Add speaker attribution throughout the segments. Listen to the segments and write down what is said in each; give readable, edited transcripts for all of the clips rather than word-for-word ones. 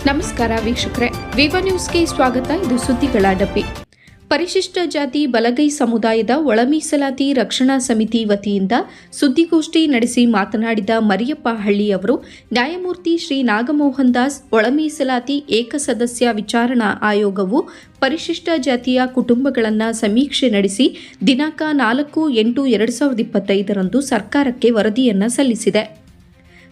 Speaker 1: ನಮಸ್ಕಾರ ವೀಕ್ಷಕರೇ, ವಿವ ನ್ಯೂಸ್ಗೆ ಸ್ವಾಗತ. ಇದು ಸುದ್ದಿಗಳ ಡಬ್ಬಿ. ಪರಿಶಿಷ್ಟ ಜಾತಿ ಬಲಗೈ ಸಮುದಾಯದ ಒಳ ಮೀಸಲಾತಿ ರಕ್ಷಣಾ ಸಮಿತಿ ವತಿಯಿಂದ ಸುದ್ದಿಗೋಷ್ಠಿ ನಡೆಸಿ ಮಾತನಾಡಿದ ಮರಿಯಪ್ಪ ಹಳ್ಳಿ ಅವರು, ನ್ಯಾಯಮೂರ್ತಿ ಶ್ರೀ ನಾಗಮೋಹನ್ ದಾಸ್ ಒಳ ಮೀಸಲಾತಿ ಏಕಸದಸ್ಯ ವಿಚಾರಣಾ ಆಯೋಗವು ಪರಿಶಿಷ್ಟ ಜಾತಿಯ ಕುಟುಂಬಗಳನ್ನು ಸಮೀಕ್ಷೆ ನಡೆಸಿ ದಿನಾಂಕ 4/8/2025 ಸರ್ಕಾರಕ್ಕೆ ವರದಿಯನ್ನು ಸಲ್ಲಿಸಿದೆ.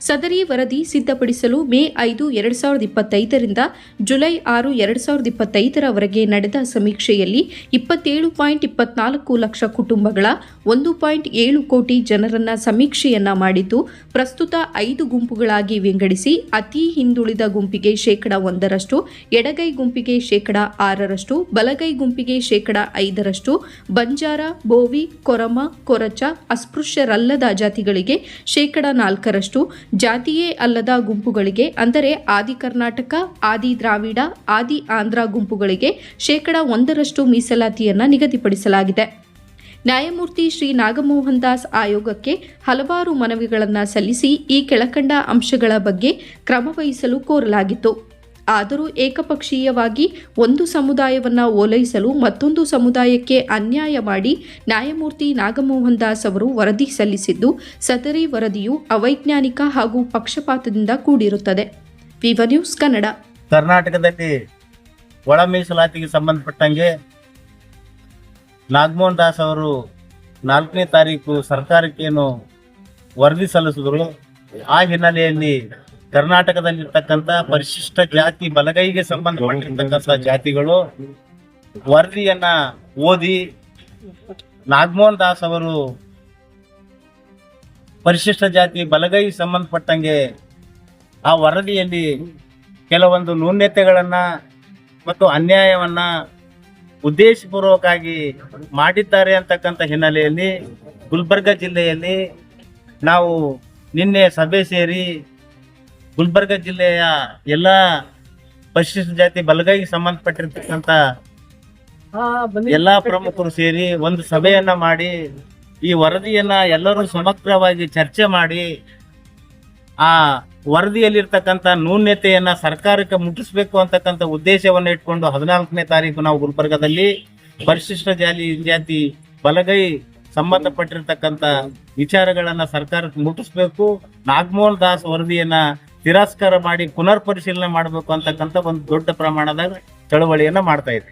Speaker 1: ಸದರಿ ವರದಿ ಸಿದ್ಧಪಡಿಸಲು ಮೇ 5, 2025 ಜುಲೈ 6, 2025 ನಡೆದ ಸಮೀಕ್ಷೆಯಲ್ಲಿ 27.24 ಲಕ್ಷ ಕುಟುಂಬಗಳ 1.7 ಕೋಟಿ ಜನರನ್ನ ಸಮೀಕ್ಷೆಯನ್ನ ಮಾಡಿದ್ದು, ಪ್ರಸ್ತುತ 5 ಗುಂಪುಗಳಾಗಿ ವಿಂಗಡಿಸಿ ಅತಿ ಹಿಂದುಳಿದ ಗುಂಪಿಗೆ 1%, ಎಡಗೈ ಗುಂಪಿಗೆ 6%, ಬಲಗೈ ಗುಂಪಿಗೆ 5%, ಬಂಜಾರ, ಬೋವಿ, ಕೊರಮ, ಕೊರಚ, ಅಸ್ಪೃಶ್ಯರಲ್ಲದ ಜಾತಿಗಳಿಗೆ 4%, ಜಾತಿಯೇ ಅಲ್ಲದ ಗುಂಪುಗಳಿಗೆ ಅಂದರೆ ಆದಿ ಕರ್ನಾಟಕ, ಆದಿ ದ್ರಾವಿಡ, ಆದಿ ಆಂಧ್ರ ಗುಂಪುಗಳಿಗೆ 1% ಮೀಸಲಾತಿಯನ್ನು ನಿಗದಿಪಡಿಸಲಾಗಿದೆ. ನ್ಯಾಯಮೂರ್ತಿ ಶ್ರೀ ನಾಗಮೋಹನ್ ದಾಸ್ ಆಯೋಗಕ್ಕೆ ಹಲವಾರು ಮನವಿಗಳನ್ನು ಸಲ್ಲಿಸಿ ಈ ಕೆಳಕಂಡ ಅಂಶಗಳ ಬಗ್ಗೆ ಕ್ರಮವಹಿಸಲು ಕೋರಲಾಗಿತ್ತು. ಆದರೂ ಏಕಪಕ್ಷೀಯವಾಗಿ ಒಂದು ಸಮುದಾಯವನ್ನು ಓಲೈಸಲು ಮತ್ತೊಂದು ಸಮುದಾಯಕ್ಕೆ ಅನ್ಯಾಯ ಮಾಡಿ ನ್ಯಾಯಮೂರ್ತಿ ನಾಗಮೋಹನ್ ದಾಸ್ ಅವರು ವರದಿ ಸಲ್ಲಿಸಿದ್ದು, ಸದರಿ ವರದಿಯು ಅವೈಜ್ಞಾನಿಕ ಹಾಗೂ ಪಕ್ಷಪಾತದಿಂದ ಕೂಡಿರುತ್ತದೆ. ವಿವ ನ್ಯೂಸ್ ಕನ್ನಡ.
Speaker 2: ಕರ್ನಾಟಕದಲ್ಲಿ ಒಳ ಮೀಸಲಾತಿಗೆ ಸಂಬಂಧಪಟ್ಟಂಗೆ ನಾಗಮೋಹನ್ ದಾಸ್ ಅವರು 4ನೇ ತಾರೀಕು ಸರ್ಕಾರಕ್ಕೇನು ವರದಿ ಸಲ್ಲಿಸಿದ್ರು. ಆ ಹಿನ್ನೆಲೆಯಲ್ಲಿ ಕರ್ನಾಟಕದಲ್ಲಿರ್ತಕ್ಕಂಥ ಪರಿಶಿಷ್ಟ ಜಾತಿ ಬಲಗೈಗೆ ಸಂಬಂಧಪಟ್ಟಿರ್ತಕ್ಕಂಥ ಜಾತಿಗಳು ವರದಿಯನ್ನ ಓದಿ ನಾಗಮೋಹನ್ ದಾಸ್ ಅವರು ಪರಿಶಿಷ್ಟ ಜಾತಿ ಬಲಗೈ ಸಂಬಂಧಪಟ್ಟಂಗೆ ಆ ವರದಿಯಲ್ಲಿ ಕೆಲವೊಂದು ನ್ಯೂನತೆಗಳನ್ನ ಮತ್ತು ಅನ್ಯಾಯವನ್ನ ಉದ್ದೇಶಪೂರ್ವಕವಾಗಿ ಮಾಡಿದ್ದಾರೆ ಅಂತಕ್ಕಂಥ ಹಿನ್ನೆಲೆಯಲ್ಲಿ ಗುಲ್ಬರ್ಗ ಜಿಲ್ಲೆಯಲ್ಲಿ ನಾವು ನಿನ್ನೆ ಸಭೆ ಸೇರಿ ಗುಲ್ಬರ್ಗ ಜಿಲ್ಲೆಯ ಎಲ್ಲ ಪರಿಶಿಷ್ಟ ಜಾತಿ ಬಲಗೈಗೆ ಸಂಬಂಧಪಟ್ಟಿರ್ತಕ್ಕಂಥ ಎಲ್ಲ ಪ್ರಮುಖರು ಸೇರಿ ಒಂದು ಸಭೆಯನ್ನ ಮಾಡಿ ಈ ವರದಿಯನ್ನ ಎಲ್ಲರೂ ಸಮಗ್ರವಾಗಿ ಚರ್ಚೆ ಮಾಡಿ ಆ ವರದಿಯಲ್ಲಿರ್ತಕ್ಕಂಥ ನ್ಯೂನ್ಯತೆಯನ್ನ ಸರ್ಕಾರಕ್ಕೆ ಮುಟ್ಟಿಸ್ಬೇಕು ಅಂತಕ್ಕಂಥ ಉದ್ದೇಶವನ್ನು ಇಟ್ಕೊಂಡು 14ನೇ ತಾರೀಕು ನಾವು ಗುಲ್ಬರ್ಗದಲ್ಲಿ ಪರಿಶಿಷ್ಟ ಜಾತಿ ಬಲಗೈ ಸಂಬಂಧಪಟ್ಟಿರ್ತಕ್ಕಂಥ ವಿಚಾರಗಳನ್ನ ಸರ್ಕಾರಕ್ಕೆ ಮುಟ್ಟಿಸ್ಬೇಕು, ನಾಗಮೋಹನ್ ದಾಸ್ ವರದಿಯನ್ನ ತಿರಸ್ಕಾರ ಮಾಡಿ ಪುನರ್ ಪರಿಶೀಲನೆ ಮಾಡಬೇಕು ಅಂತಕ್ಕಂಥ ಒಂದು ದೊಡ್ಡ ಪ್ರಮಾಣದ ಚಳವಳಿಯನ್ನ ಮಾಡ್ತಾ ಇದೆ.